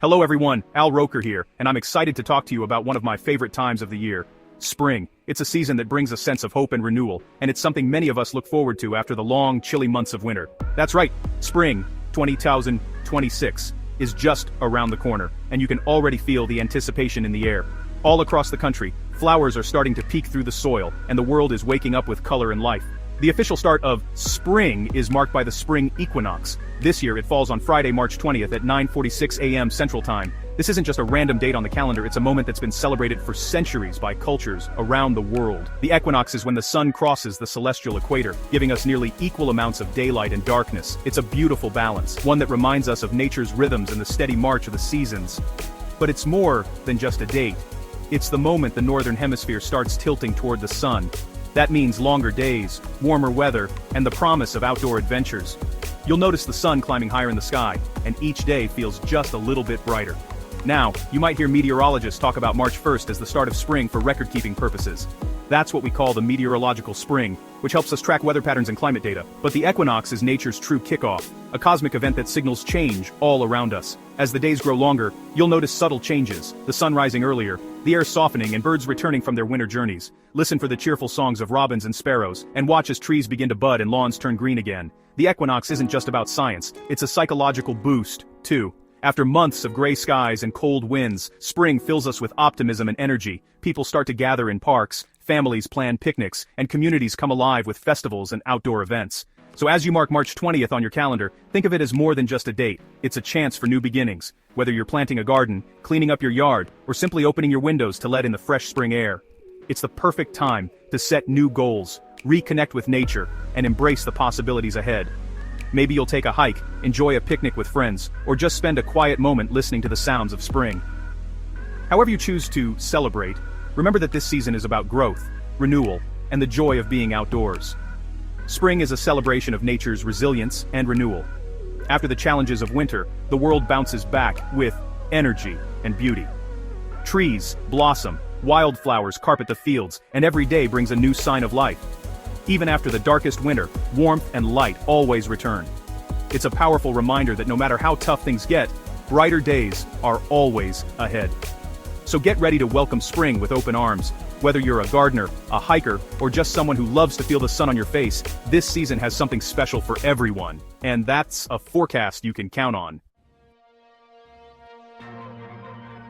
Hello everyone, Al Roker here, and I'm excited to talk to you about one of my favorite times of the year. Spring. It's a season that brings a sense of hope and renewal, and it's something many of us look forward to after the long, chilly months of winter. That's right, spring 2026 is just around the corner, and you can already feel the anticipation in the air. All across the country, flowers are starting to peek through the soil, and the world is waking up with color and life. The official start of spring is marked by the spring equinox. This year it falls on Friday, March 20th at 9:46 a.m. Central Time. This isn't just a random date on the calendar, it's a moment that's been celebrated for centuries by cultures around the world. The equinox is when the sun crosses the celestial equator, giving us nearly equal amounts of daylight and darkness. It's a beautiful balance, one that reminds us of nature's rhythms and the steady march of the seasons. But it's more than just a date. It's the moment the northern hemisphere starts tilting toward the sun. That means longer days, warmer weather, and the promise of outdoor adventures. You'll notice the sun climbing higher in the sky, and each day feels just a little bit brighter. Now, you might hear meteorologists talk about March 1st as the start of spring for record-keeping purposes. That's what we call the meteorological spring, which helps us track weather patterns and climate data. But the equinox is nature's true kickoff, a cosmic event that signals change all around us. As the days grow longer, you'll notice subtle changes, the sun rising earlier, the air softening, and birds returning from their winter journeys. Listen for the cheerful songs of robins and sparrows, and watch as trees begin to bud and lawns turn green again. The equinox isn't just about science, it's a psychological boost, too. After months of gray skies and cold winds, spring fills us with optimism and energy. People start to gather in parks, families plan picnics, and communities come alive with festivals and outdoor events. So as you mark March 20th on your calendar, think of it as more than just a date. It's a chance for new beginnings. Whether you're planting a garden, cleaning up your yard, or simply opening your windows to let in the fresh spring air. It's the perfect time to set new goals, reconnect with nature, and embrace the possibilities ahead. Maybe you'll take a hike, enjoy a picnic with friends, or just spend a quiet moment listening to the sounds of spring. However you choose to celebrate, remember that this season is about growth, renewal, and the joy of being outdoors. Spring is a celebration of nature's resilience and renewal. After the challenges of winter, the world bounces back with energy and beauty. Trees blossom, wildflowers carpet the fields, and every day brings a new sign of life. Even after the darkest winter, warmth and light always return. It's a powerful reminder that no matter how tough things get, brighter days are always ahead. So get ready to welcome spring with open arms. Whether you're a gardener, a hiker, or just someone who loves to feel the sun on your face, this season has something special for everyone. And that's a forecast you can count on.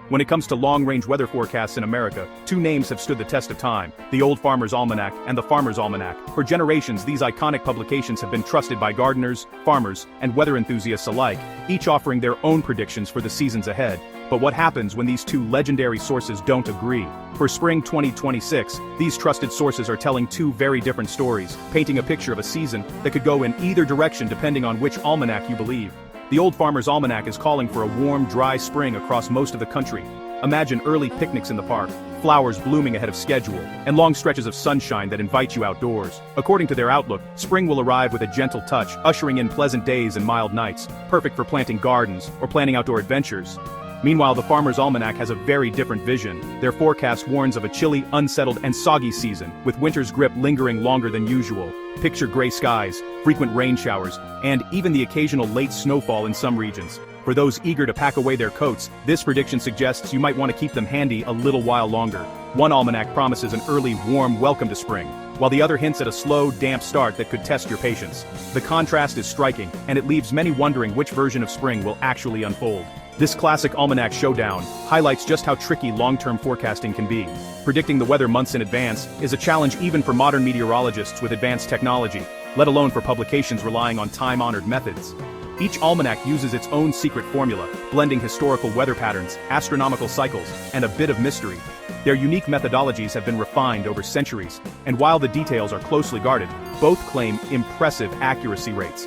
When it comes to long-range weather forecasts in America, two names have stood the test of time: the Old Farmer's Almanac and the Farmer's Almanac. For generations, these iconic publications have been trusted by gardeners, farmers, and weather enthusiasts alike, each offering their own predictions for the seasons ahead. But what happens when these two legendary sources don't agree? For spring 2026, these trusted sources are telling two very different stories, painting a picture of a season that could go in either direction depending on which almanac you believe. The Old Farmer's Almanac is calling for a warm, dry spring across most of the country. Imagine early picnics in the park, flowers blooming ahead of schedule, and long stretches of sunshine that invite you outdoors. According to their outlook, spring will arrive with a gentle touch, ushering in pleasant days and mild nights, perfect for planting gardens or planning outdoor adventures. Meanwhile, the Farmer's Almanac has a very different vision. Their forecast warns of a chilly, unsettled, and soggy season, with winter's grip lingering longer than usual. Picture gray skies, frequent rain showers, and even the occasional late snowfall in some regions. For those eager to pack away their coats, this prediction suggests you might want to keep them handy a little while longer. One almanac promises an early, warm welcome to spring, while the other hints at a slow, damp start that could test your patience. The contrast is striking, and it leaves many wondering which version of spring will actually unfold. This classic almanac showdown highlights just how tricky long-term forecasting can be. Predicting the weather months in advance is a challenge even for modern meteorologists with advanced technology, let alone for publications relying on time-honored methods. Each almanac uses its own secret formula, blending historical weather patterns, astronomical cycles, and a bit of mystery. Their unique methodologies have been refined over centuries, and while the details are closely guarded, both claim impressive accuracy rates.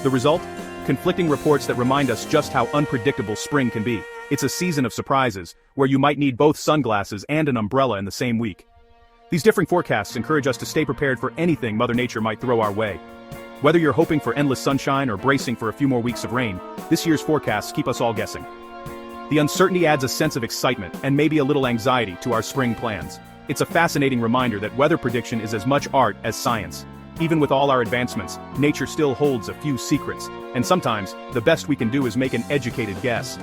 The result? Conflicting reports that remind us just how unpredictable spring can be. It's a season of surprises, where you might need both sunglasses and an umbrella in the same week. These differing forecasts encourage us to stay prepared for anything Mother Nature might throw our way. Whether you're hoping for endless sunshine or bracing for a few more weeks of rain, this year's forecasts keep us all guessing. The uncertainty adds a sense of excitement and maybe a little anxiety to our spring plans. It's a fascinating reminder that weather prediction is as much art as science. Even with all our advancements, nature still holds a few secrets, and sometimes, the best we can do is make an educated guess.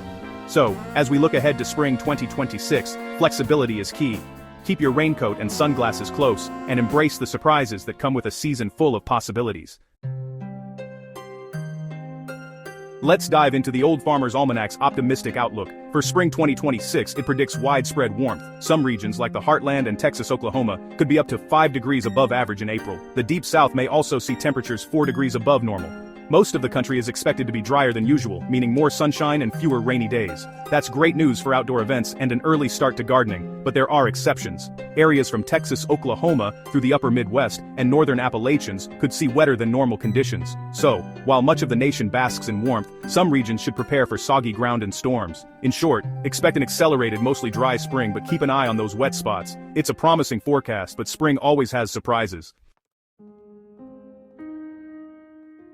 So, as we look ahead to spring 2026, flexibility is key. Keep your raincoat and sunglasses close, and embrace the surprises that come with a season full of possibilities. Let's dive into the Old Farmer's Almanac's optimistic outlook. For spring 2026, it predicts widespread warmth. Some regions, like the Heartland and Texas, Oklahoma, could be up to 5 degrees above average in April. The Deep South may also see temperatures 4 degrees above normal. Most of the country is expected to be drier than usual, meaning more sunshine and fewer rainy days. That's great news for outdoor events and an early start to gardening, but there are exceptions. Areas from Texas, Oklahoma, through the upper Midwest and northern Appalachians could see wetter than normal conditions. So, while much of the nation basks in warmth, some regions should prepare for soggy ground and storms. In short, expect an accelerated, mostly dry spring, but keep an eye on those wet spots. It's a promising forecast, but spring always has surprises.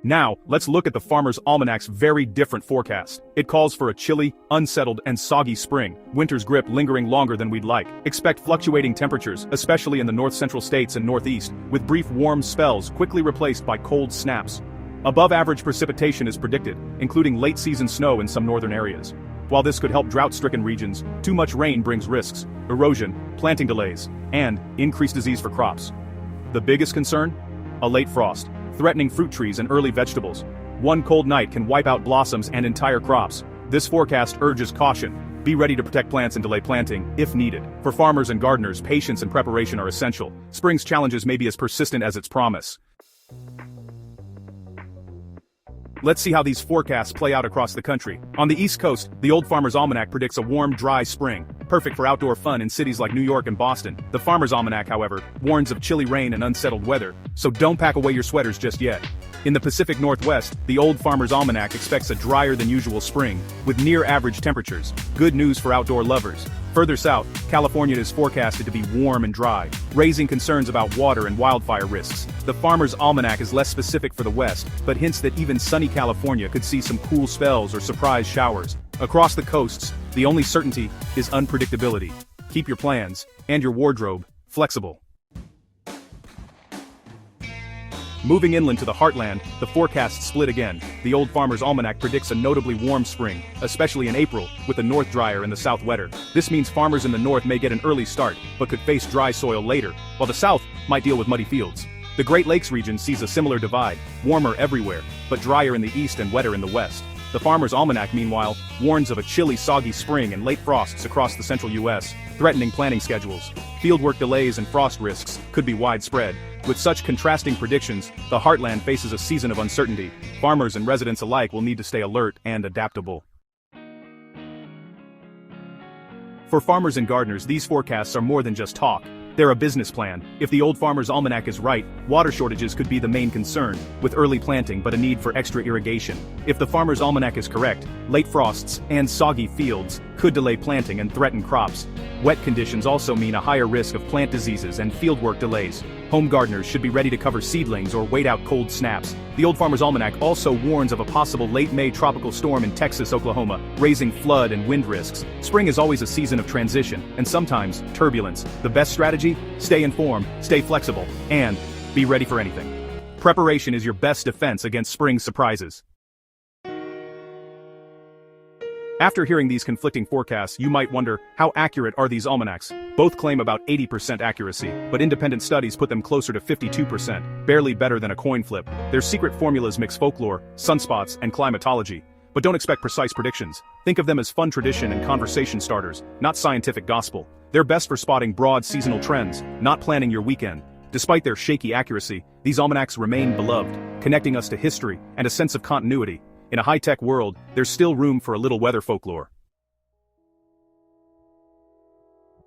Now, let's look at the Farmer's Almanac's very different forecast. It calls for a chilly, unsettled, and soggy spring, winter's grip lingering longer than we'd like. Expect fluctuating temperatures, especially in the north-central states and northeast, with brief warm spells quickly replaced by cold snaps. Above-average precipitation is predicted, including late-season snow in some northern areas. While this could help drought-stricken regions, too much rain brings risks, erosion, planting delays, and increased disease for crops. The biggest concern? A late frost, threatening fruit trees and early vegetables. One cold night can wipe out blossoms and entire crops. This forecast urges caution. Be ready to protect plants and delay planting, if needed. For farmers and gardeners, patience and preparation are essential. Spring's challenges may be as persistent as its promise. Let's see how these forecasts play out across the country. On the East Coast, the Old Farmer's Almanac predicts a warm, dry spring, perfect for outdoor fun in cities like New York and Boston. The Farmer's Almanac, however, warns of chilly rain and unsettled weather, so don't pack away your sweaters just yet. In the Pacific Northwest, the Old Farmer's Almanac expects a drier than usual spring, with near-average temperatures. Good news for outdoor lovers. Further south, California is forecasted to be warm and dry, raising concerns about water and wildfire risks. The Farmer's Almanac is less specific for the West, but hints that even sunny California could see some cool spells or surprise showers. Across the coasts, the only certainty is unpredictability. Keep your plans, and your wardrobe, flexible. Moving inland to the Heartland, the forecast split again. The Old Farmer's Almanac predicts a notably warm spring, especially in April, with the north drier and the south wetter. This means farmers in the north may get an early start, but could face dry soil later, while the south might deal with muddy fields. The Great Lakes region sees a similar divide, warmer everywhere, but drier in the east and wetter in the west. The Farmer's Almanac, meanwhile, warns of a chilly, soggy spring and late frosts across the central U.S., threatening planting schedules. Fieldwork delays and frost risks could be widespread. With such contrasting predictions, the Heartland faces a season of uncertainty. Farmers and residents alike will need to stay alert and adaptable. For farmers and gardeners, these forecasts are more than just talk. They're a business plan. If the Old Farmer's Almanac is right, water shortages could be the main concern, with early planting but a need for extra irrigation. If the Farmer's Almanac is correct, late frosts and soggy fields could delay planting and threaten crops. Wet conditions also mean a higher risk of plant diseases and fieldwork delays. Home gardeners should be ready to cover seedlings or wait out cold snaps. The Old Farmer's Almanac also warns of a possible late May tropical storm in Texas, Oklahoma, raising flood and wind risks. Spring is always a season of transition, and sometimes turbulence. The best strategy? Stay informed, stay flexible, and be ready for anything. Preparation is your best defense against spring surprises. After hearing these conflicting forecasts, you might wonder, how accurate are these almanacs? Both claim about 80% accuracy, but independent studies put them closer to 52%, barely better than a coin flip. Their secret formulas mix folklore, sunspots, and climatology. But don't expect precise predictions. Think of them as fun tradition and conversation starters, not scientific gospel. They're best for spotting broad seasonal trends, not planning your weekend. Despite their shaky accuracy, these almanacs remain beloved, connecting us to history and a sense of continuity. In a high-tech world, there's still room for a little weather folklore.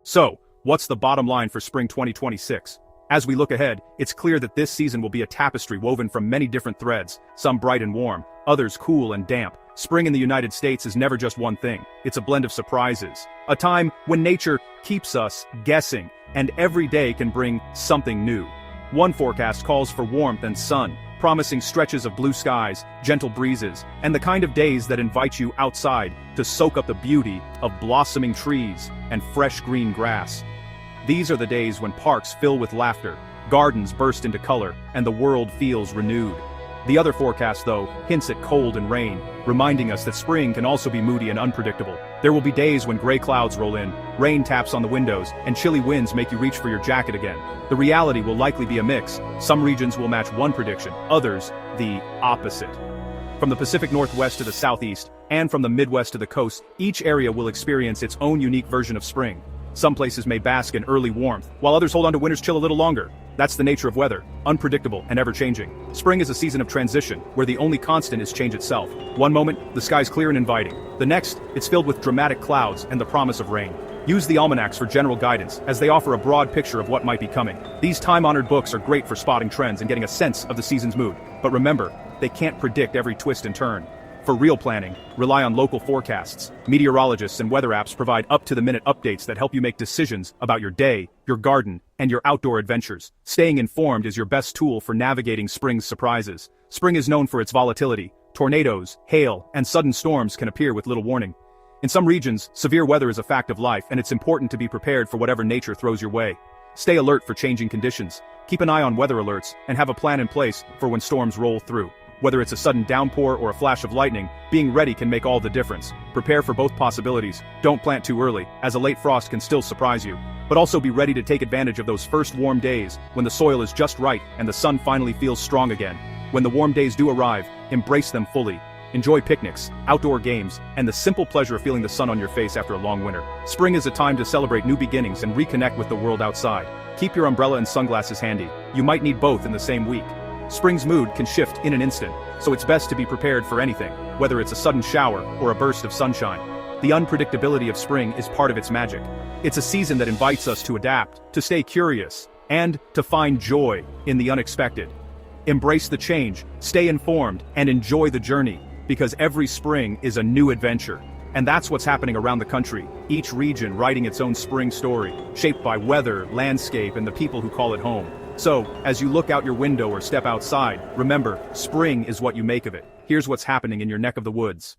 So, what's the bottom line for spring 2026? As we look ahead, it's clear that this season will be a tapestry woven from many different threads, some bright and warm, others cool and damp. Spring in the United States is never just one thing, it's a blend of surprises. A time when nature keeps us guessing, and every day can bring something new. One forecast calls for warmth and sun, promising stretches of blue skies, gentle breezes, and the kind of days that invite you outside to soak up the beauty of blossoming trees and fresh green grass. These are the days when parks fill with laughter, gardens burst into color, and the world feels renewed. The other forecast, though, hints at cold and rain, reminding us that spring can also be moody and unpredictable. There will be days when gray clouds roll in, rain taps on the windows, and chilly winds make you reach for your jacket again. The reality will likely be a mix. Some regions will match one prediction, others, the opposite. From the Pacific Northwest to the Southeast, and from the Midwest to the coast, each area will experience its own unique version of spring. Some places may bask in early warmth, while others hold on to winter's chill a little longer. That's the nature of weather, unpredictable and ever-changing. Spring is a season of transition, where the only constant is change itself. One moment, the sky's clear and inviting. The next, it's filled with dramatic clouds and the promise of rain. Use the almanacs for general guidance, as they offer a broad picture of what might be coming. These time-honored books are great for spotting trends and getting a sense of the season's mood. But remember, they can't predict every twist and turn. For real planning, rely on local forecasts. Meteorologists and weather apps provide up-to-the-minute updates that help you make decisions about your day, your garden, and your outdoor adventures. Staying informed is your best tool for navigating spring's surprises. Spring is known for its volatility. Tornadoes, hail, and sudden storms can appear with little warning. In some regions, severe weather is a fact of life, and it's important to be prepared for whatever nature throws your way. Stay alert for changing conditions. Keep an eye on weather alerts, and have a plan in place for when storms roll through. Whether it's a sudden downpour or a flash of lightning, being ready can make all the difference. Prepare for both possibilities. Don't plant too early, as a late frost can still surprise you. But also be ready to take advantage of those first warm days, when the soil is just right and the sun finally feels strong again. When the warm days do arrive, embrace them fully. Enjoy picnics, outdoor games, and the simple pleasure of feeling the sun on your face after a long winter. Spring is a time to celebrate new beginnings and reconnect with the world outside. Keep your umbrella and sunglasses handy. You might need both in the same week. Spring's mood can shift in an instant, so it's best to be prepared for anything, whether it's a sudden shower or a burst of sunshine. The unpredictability of spring is part of its magic. It's a season that invites us to adapt, to stay curious, and to find joy in the unexpected. Embrace the change, stay informed, and enjoy the journey, because every spring is a new adventure. And that's what's happening around the country, each region writing its own spring story, shaped by weather, landscape, and the people who call it home. So, as you look out your window or step outside, remember, spring is what you make of it. Here's what's happening in your neck of the woods.